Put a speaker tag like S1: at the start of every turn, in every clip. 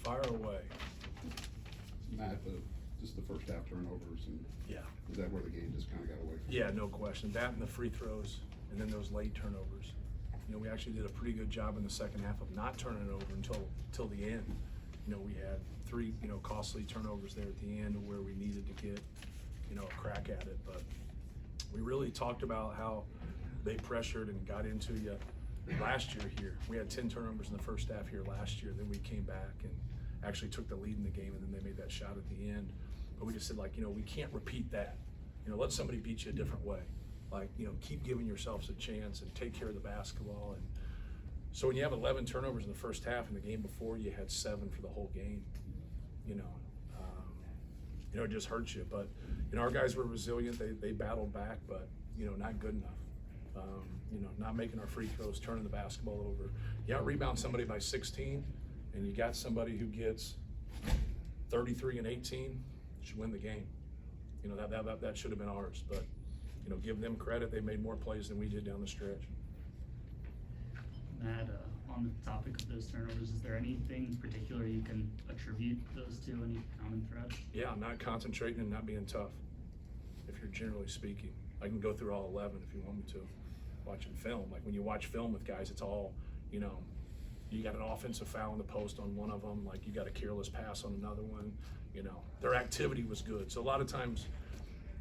S1: Fire away.
S2: Matt, just the first half turnovers, and
S1: Yeah.
S2: is that where the game just kind of got away from?
S1: Yeah, no question. That and the free throws, and then those late turnovers. You know, we actually did a pretty good job in the second half of not turning it over until the end. You know, we had three, costly turnovers there at the end where we needed to get, a crack at it. But we really talked about how they pressured and got into you last year here. We had 10 turnovers in the first half here last year. Then we came back and actually took the lead in the game, and then they made that shot at the end. But we just said, we can't repeat that. Let somebody beat you a different way. Keep giving yourselves a chance and take care of the basketball. And so when you have 11 turnovers in the first half, and the game before you had 7 for the whole game, it just hurts you. But our guys were resilient. They battled back, but not good enough. Not making our free throws, turning the basketball over. You out-rebound somebody by 16, and you got somebody who gets 33 and 18, should win the game. That should have been ours. But give them credit. They made more plays than we did down the stretch.
S3: Matt, on the topic of those turnovers, is there anything particular you can attribute those to? Any common threads?
S1: Yeah, not concentrating and not being tough, if you're generally speaking. I can go through all 11 if you want me to. Watching film, like when you watch film with guys, it's all, you got an offensive foul in the post on one of them, like you got a careless pass on another one, their activity was good. So a lot of times,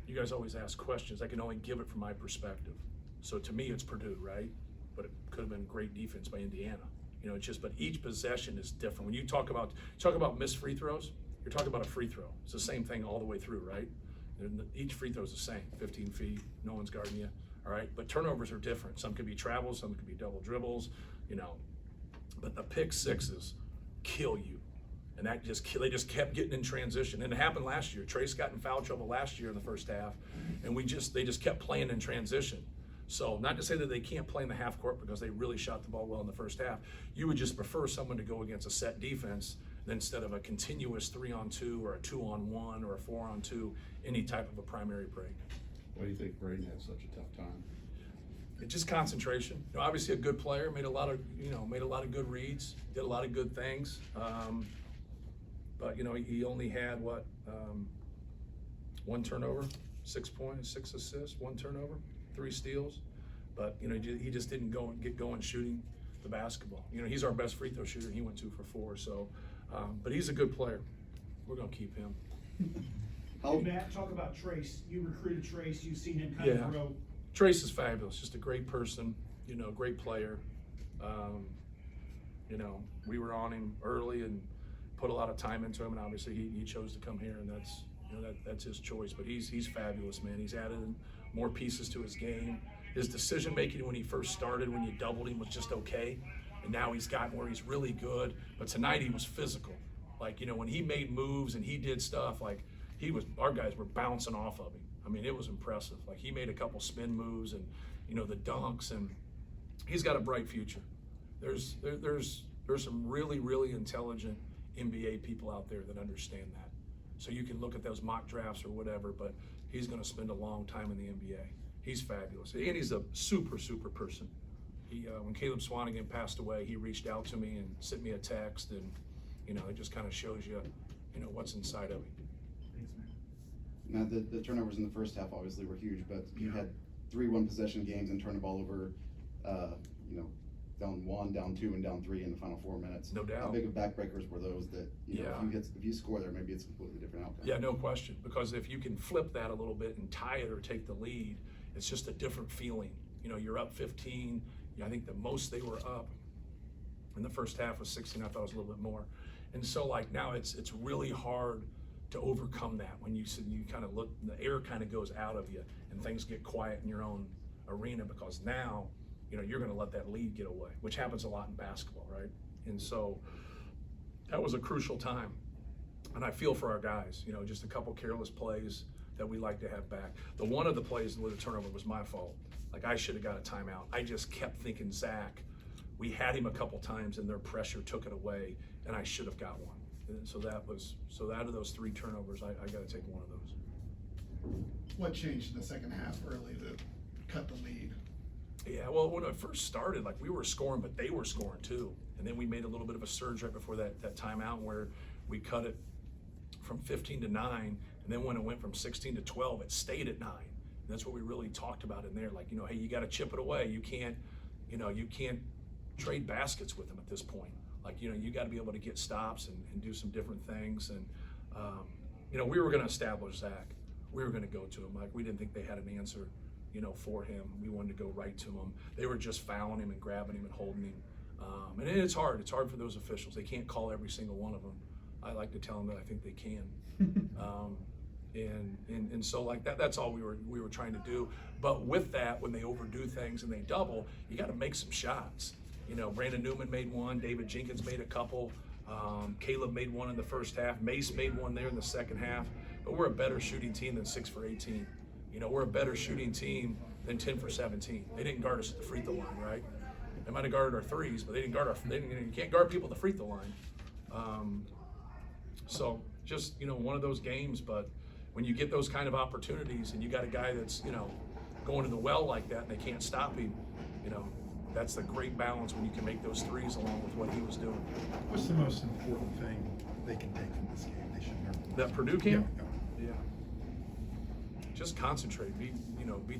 S1: you guys always ask questions. I can only give it from my perspective. So to me, it's Purdue, right? But it could have been great defense by Indiana. But each possession is different. When you talk about missed free throws, you're talking about a free throw. It's the same thing all the way through, right? Each free throw is the same, 15 feet, no one's guarding you, all right? But turnovers are different. Some could be travels, some could be double dribbles, But the pick sixes kill you. And they just kept getting in transition. And it happened last year. Trace got in foul trouble last year in the first half, and they just kept playing in transition. So not to say that they can't play in the half court because they really shot the ball well in the first half. You would just prefer someone to go against a set defense instead of a continuous 3-on-2 or a 2-on-1 or a 4-on-2, any type of a primary break.
S2: Why do you think Braden had such a tough time?
S1: It's just concentration. Obviously a good player, made a lot of good reads, did a lot of good things. But he only had one turnover, 6 points, 6 assists, 1 turnover, 3 steals. But he just didn't get going shooting the basketball. He's our best free throw shooter. He went 2 for 4. So, but he's a good player. We're gonna keep him.
S4: Hey, Matt, talk about Trace. You recruited Trace. You've seen him kind of grow.
S1: Trace is fabulous. Just a great person. Great player. We were on him early and put a lot of time into him, and obviously he chose to come here, and that's his choice. But he's fabulous, man. He's added more pieces to his game. His decision making when he first started, when you doubled him, was just okay, and now he's gotten where he's really good. But tonight he was physical. When he made moves and he did stuff, our guys were bouncing off of him. I mean, it was impressive. He made a couple spin moves and the dunks, and he's got a bright future. There's some really, really intelligent NBA people out there that understand that. So you can look at those mock drafts or whatever, but he's going to spend a long time in the NBA. He's fabulous, and he's a super, super person. When Caleb Swanigan passed away, he reached out to me and sent me a text, and it just kind of shows you, what's inside of him.
S5: Now, the turnovers in the first half obviously were huge, but you had 3 one-possession games and turned the ball over, down 1, down 2, and down 3 in the final 4 minutes.
S1: No doubt.
S5: How big of backbreakers were those that, if you score there, maybe it's a completely different outcome?
S1: Yeah, no question. Because if you can flip that a little bit and tie it or take the lead, it's just a different feeling. You're up 15. I think the most they were up in the first half was 16. I thought it was a little bit more. And so now it's really hard to overcome that when you kind of look, the air kind of goes out of you and things get quiet in your own arena, because now you're going to let that lead get away, which happens a lot in basketball, right? And so that was a crucial time, and I feel for our guys. Just a couple careless plays that we like to have back. One of the plays with the turnover was my fault. I should have got a timeout. I just kept thinking, Zach, we had him a couple times and their pressure took it away, and I should have got one. And so out of those 3 turnovers, I got to take one of those.
S6: What changed in the second half early to cut the lead?
S1: Yeah, Yeah, well, when it first started, like we were scoring, but they were scoring too. And then we made a little bit of a surge right before that timeout where we cut it from 15 to 9. And then when it went from 16 to 12, it stayed at 9. And that's what we really talked about in there. Like, hey, you got to chip it away. You can't trade baskets with them at this point. Like, you got to be able to get stops and do some different things. And, we were going to establish Zach. We were going to go to him. Like, we didn't think they had an answer, for him. We wanted to go right to him. They were just fouling him and grabbing him and holding him. And it's hard. It's hard for those officials. They can't call every single one of them. I like to tell them that I think they can. And so like that's all we were trying to do. But with that, when they overdo things and they double, you got to make some shots. Brandon Newman made one. David Jenkins made a couple. Caleb made one in the first half. Mace made one there in the second half. But we're a better shooting team than 6 for 18. We're a better shooting team than 10 for 17. They didn't guard us at the free throw line, right? They might have guarded our threes, but they didn't guard you can't guard people at the free throw line. So just, one of those games, but when you get those kind of opportunities and you got a guy that's, going to the well like that and they can't stop him, that's the great balance when you can make those threes along with what he was doing.
S6: What's the most important thing they can take from this game? They should learn.
S1: That Purdue game?
S6: Yeah.
S1: Yeah. Just concentrate. Be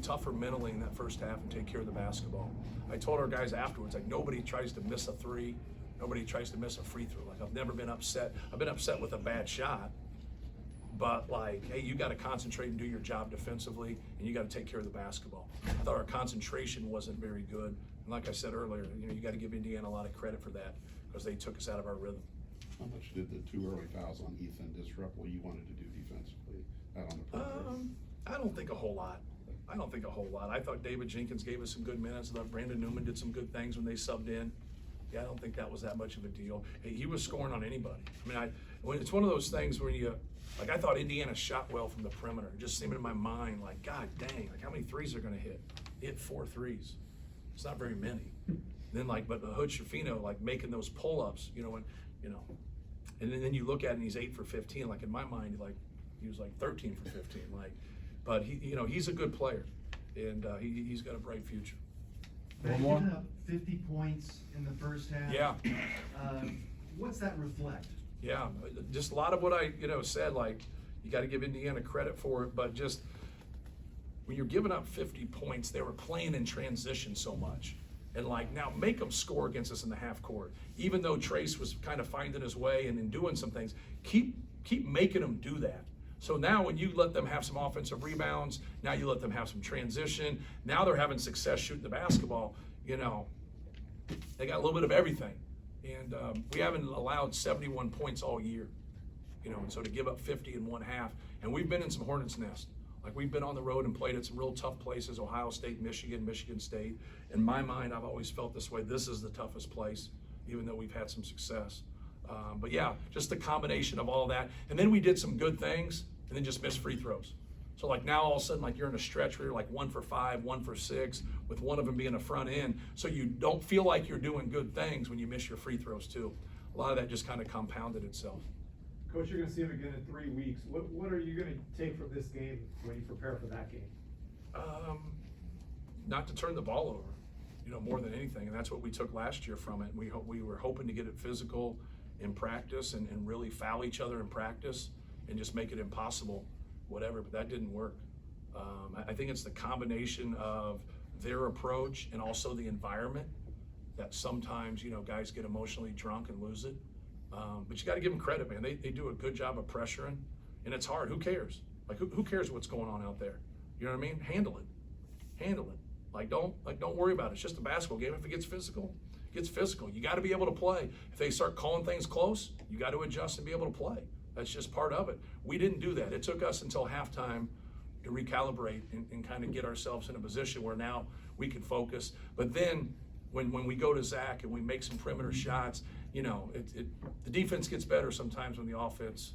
S1: tougher mentally in that first half and take care of the basketball. I told our guys afterwards, like, nobody tries to miss a three. Nobody tries to miss a free throw. Like, I've never been upset. I've been upset with a bad shot. But, like, hey, you got to concentrate and do your job defensively, and you got to take care of the basketball. I thought our concentration wasn't very good. And like I said earlier, you got to give Indiana a lot of credit for that because they took us out of our rhythm.
S2: How much did the 2 early fouls on Ethan disrupt what you wanted to do defensively out on the perimeter?
S1: I don't think a whole lot. I thought David Jenkins gave us some good minutes. I thought Brandon Newman did some good things when they subbed in. Yeah, I don't think that was that much of a deal. Hey, he was scoring on anybody. I mean, it's one of those things where I thought Indiana shot well from the perimeter. It just seemed in my mind, like, God dang, like how many threes are going to hit? They hit 4 threes. It's not very many. Then but Hood Schifino, like making those pull-ups, and then you look at it and he's 8 for 15. Like in my mind, like he was like 13 for 15. But he's a good player, and he's got a bright future.
S7: They've given up 50 points in the first half.
S1: Yeah.
S7: What's that reflect?
S1: Yeah, just a lot of what I said. Like you got to give Indiana credit for it, but just when you're giving up 50 points, they were playing in transition so much. And now make them score against us in the half court. Even though Trace was kind of finding his way and doing some things, keep making them do that. So now when you let them have some offensive rebounds, now you let them have some transition, now they're having success shooting the basketball, they got a little bit of everything. And we haven't allowed 71 points all year, and so to give up 50 in one half, and we've been in some hornet's nest. Like we've been on the road and played at some real tough places, Ohio State, Michigan State. In my mind, I've always felt this way. This is the toughest place, even though we've had some success. But yeah, just the combination of all that. And then we did some good things and then just missed free throws. So now all of a sudden, you're in a stretch where you're 1 for 5, 1 for 6, with one of them being a front end. So you don't feel like you're doing good things when you miss your free throws too. A lot of that just kind of compounded itself.
S8: Coach, you're going to see him again in 3 weeks. What are you going to take from this game when you prepare for that game?
S1: Not to turn the ball over, more than anything. And that's what we took last year from it. We were hoping to get it physical in practice and really foul each other in practice and just make it impossible, whatever, but that didn't work. I think it's the combination of their approach and also the environment that sometimes, guys get emotionally drunk and lose it. But you got to give them credit, man. They do a good job of pressuring, and it's hard. Who cares? Who cares what's going on out there? You know what I mean? Handle it. Don't worry about it. It's just a basketball game. If it gets physical, it gets physical. You got to be able to play. If they start calling things close, you got to adjust and be able to play. That's just part of it. We didn't do that. It took us until halftime to recalibrate and kind of get ourselves in a position where now we can focus. But then when we go to Zach and we make some perimeter shots, the defense gets better sometimes when the offense,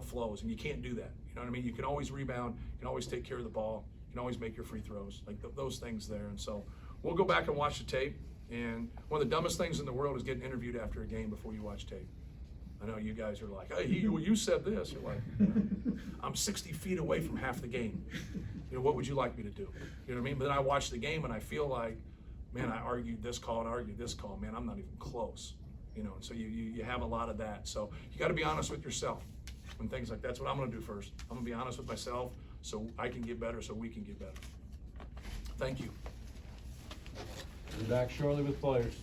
S1: flows, and you can't do that. You know what I mean? You can always rebound, you can always take care of the ball, you can always make your free throws, those things there. And so we'll go back and watch the tape. And one of the dumbest things in the world is getting interviewed after a game before you watch tape. I know you guys are like, hey, you said this. You're like, I'm 60 feet away from half the game. What would you like me to do? You know what I mean? But then I watch the game and I feel like, man, I argued this call and argued this call, man, I'm not even close. You know, and so you have a lot of that. So you got to be honest with yourself when things like that's what I'm going to do first. I'm going to be honest with myself so I can get better, so we can get better. Thank you.
S9: Be back shortly with players.